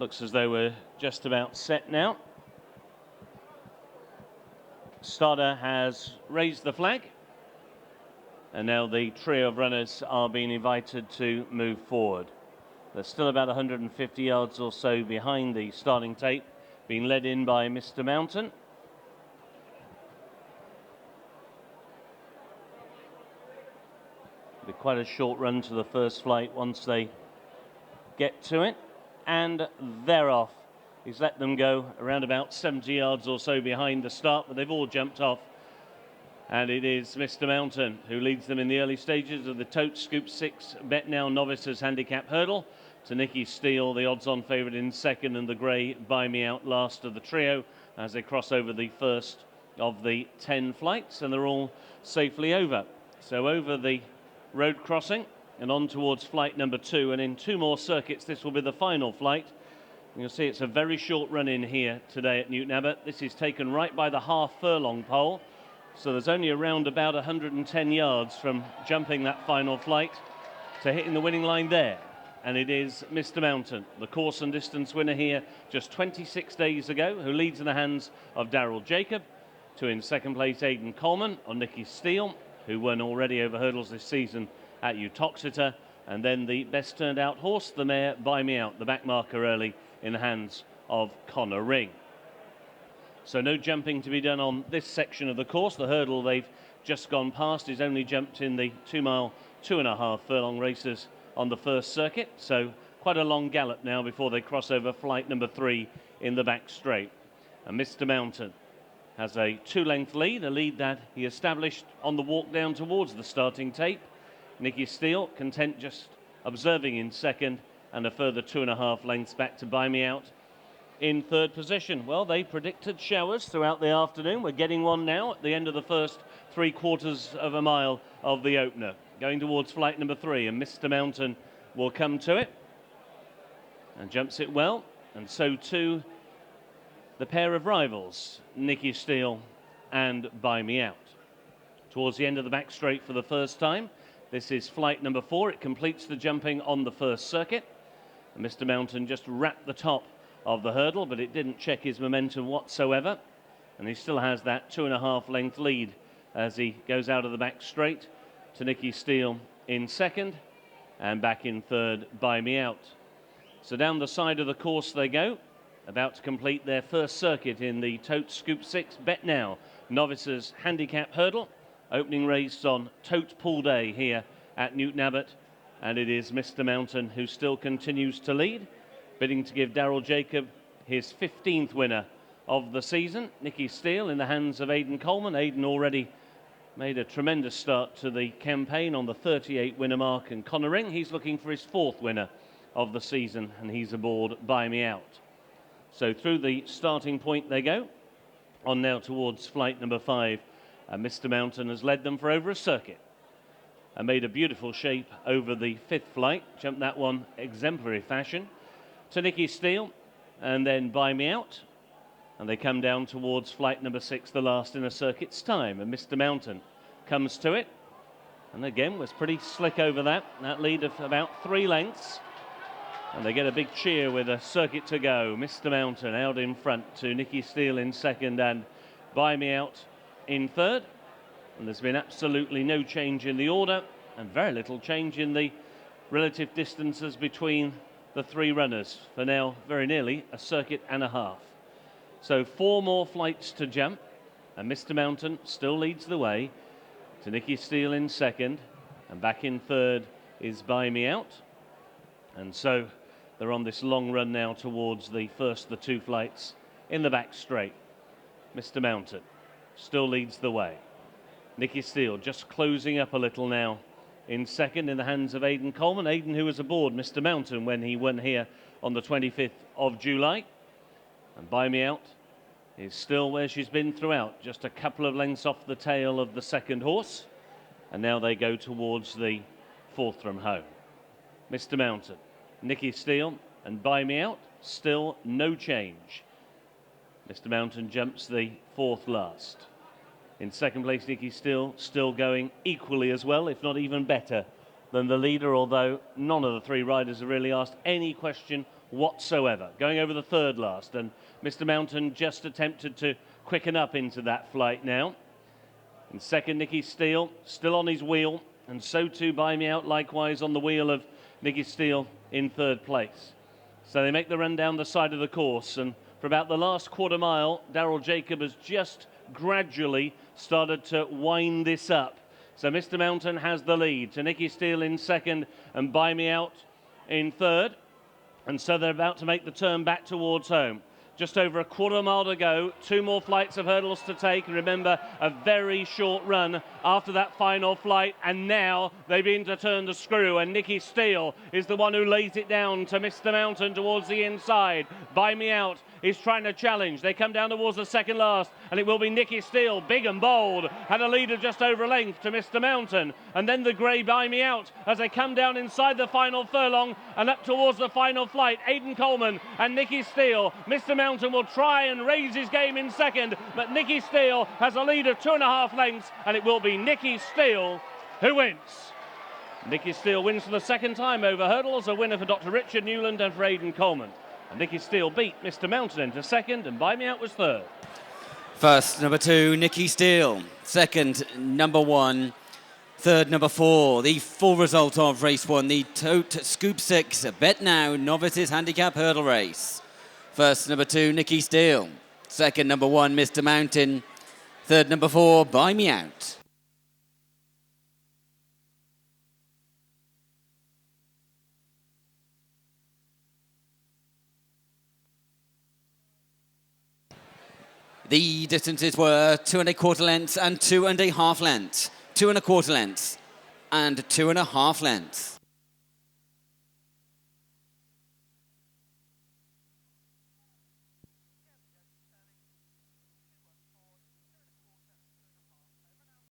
Looks as though we're just about set now. Starter has raised the flag, and now the trio of runners are being invited to move forward. They're still about 150 yards or so behind the starting tape, being led in by Mr. Mountain. It'll be quite a short run to the first flight once they get to it, and they're off. He's let them go around about 70 yards or so behind the start, but they've all jumped off. And it is Mr. Mountain who leads them in the early stages of the Tote Scoop 6 Bet Now Novices Handicap Hurdle. To Nikke Steele, the odds-on favourite in second, and the grey Buy Me Out last of the trio as they cross over the first of the 10 flights, and they're all safely over. So over the road crossing and on towards flight number 2, and in 2 more circuits this will be the final flight. You'll see it's a very short run in here today at Newton Abbot. This is taken right by the half furlong pole, so there's only around about 110 yards from jumping that final flight to hitting the winning line there. And it is Mr. Mountain, the course and distance winner here just 26 days ago, who leads in the hands of Daryl Jacob. To in second place Aidan Coleman on Nikke Steele, who won already over hurdles this season at Uttoxeter. And then the best turned out horse, the mare Buy Me Out, the back marker early in the hands of Connor Ring. So no jumping to be done on this section of the course. The hurdle they've just gone past is only jumped in the 2 mile, 2.5 furlong races on the first circuit. So quite a long gallop now before they cross over flight number 3 in the back straight. And Mr. Mountain has a 2-length lead, a lead that he established on the walk down towards the starting tape. Nikke Steele content just observing in second, and a further 2.5 lengths back to Buy Me Out in third position. Well, they predicted showers throughout the afternoon. We're getting one now at the end of the first 3/4 of a mile of the opener. Going towards flight number 3, and Mr. Mountain will come to it and jumps it well, and so too the pair of rivals, Nikke Steele and Buy Me Out. Towards the end of the back straight for the first time. This is flight number 4. It completes the jumping on the first circuit. And Mr. Mountain just wrapped the top of the hurdle, but it didn't check his momentum whatsoever. And he still has that 2.5 length lead as he goes out of the back straight to Nikke Steele in second, and back in third, Buy Me Out. So down the side of the course they go, about to complete their first circuit in the Tote Scoop 6 Bet Now Novices Handicap Hurdle. Opening race on Tote Pool Day here at Newton Abbot, and it is Mr. Mountain who still continues to lead, bidding to give Daryl Jacob his 15th winner of the season. Nikke Steele in the hands of Aidan Coleman. Aidan already made a tremendous start to the campaign on the 38 winner mark, and Connor Ring, he's looking for his 4th winner of the season, and he's aboard Buy Me Out. So through the starting point they go, on now towards flight number 5. And Mr. Mountain has led them for over a circuit and made a beautiful shape over the 5th flight. Jumped that one exemplary fashion. To Nikke Steele and then Buy Me Out. And they come down towards flight number 6, the last in a circuit's time. And Mr. Mountain comes to it. And again was pretty slick over that lead of about 3 lengths. And they get a big cheer with a circuit to go. Mr. Mountain out in front to Nikke Steele in second, and Buy Me Out in third. And there's been absolutely no change in the order, and very little change in the relative distances between the 3 runners for now very nearly a circuit and a half. So 4 more flights to jump, and Mr. Mountain still leads the way. To Nikke Steele in second, and back in third is Buy Me Out. And so they're on this long run now towards the first of the 2 flights in the back straight. Mr. Mountain still leads the way. Nikke Steele just closing up a little now in second in the hands of Aidan Coleman. Aidan, who was aboard Mr. Mountain when he won here on the 25th of July. And Buy Me Out is still where she's been throughout, just a couple of lengths off the tail of the second horse. And now they go towards the 4th from home. Mr. Mountain, Nikke Steele and Buy Me Out, still no change. Mr. Mountain jumps the 4th last. In second place, Nikke Steele still going equally as well, if not even better, than the leader, although none of the 3 riders have really asked any question whatsoever. Going over the third last, and Mr. Mountain just attempted to quicken up into that flight now. In second, Nikke Steele, still on his wheel, and so too Buy Me Out, likewise on the wheel of Nikke Steele in third place. So they make the run down the side of the course, and for about the last quarter mile, Daryl Jacob has just gradually started to wind this up. So Mr. Mountain has the lead to Nikke Steele in second and Buy Me Out in third. And so they're about to make the turn back towards home. Just over a quarter mile to go, 2 more flights of hurdles to take. Remember, a very short run after that final flight, and now they begin to turn the screw, and Nikke Steele is the one who lays it down to Mr. Mountain towards the inside. Buy Me Out is trying to challenge. They come down towards the second last, and it will be Nikke Steele, big and bold, had a lead of just over a length to Mr. Mountain, and then the grey Buy Me Out as they come down inside the final furlong and up towards the final flight. Aidan Coleman and Nikke Steele. Mr. Mountain will try and raise his game in second, but Nikke Steele has a lead of 2.5 lengths, and it will be Nikke Steele who wins. Nikke Steele wins for the second time over hurdles, a winner for Dr. Richard Newland and for Aidan Coleman. And Nikke Steele beat Mr. Mountain into second, and Buy Me Out was third. First, number 2, Nikke Steele. Second, number 1. Third, number 4. The full result of race 1, the Tote Scoop 6 Bet Now Novices Handicap Hurdle Race. First, number 2, Nikke Steele. Second, number 1, Mr. Mountain. Third, number 4, Buy Me Out. The distances were 2 1/4 lengths and 2 1/2 lengths, 2 1/4 lengths and 2 1/2 lengths.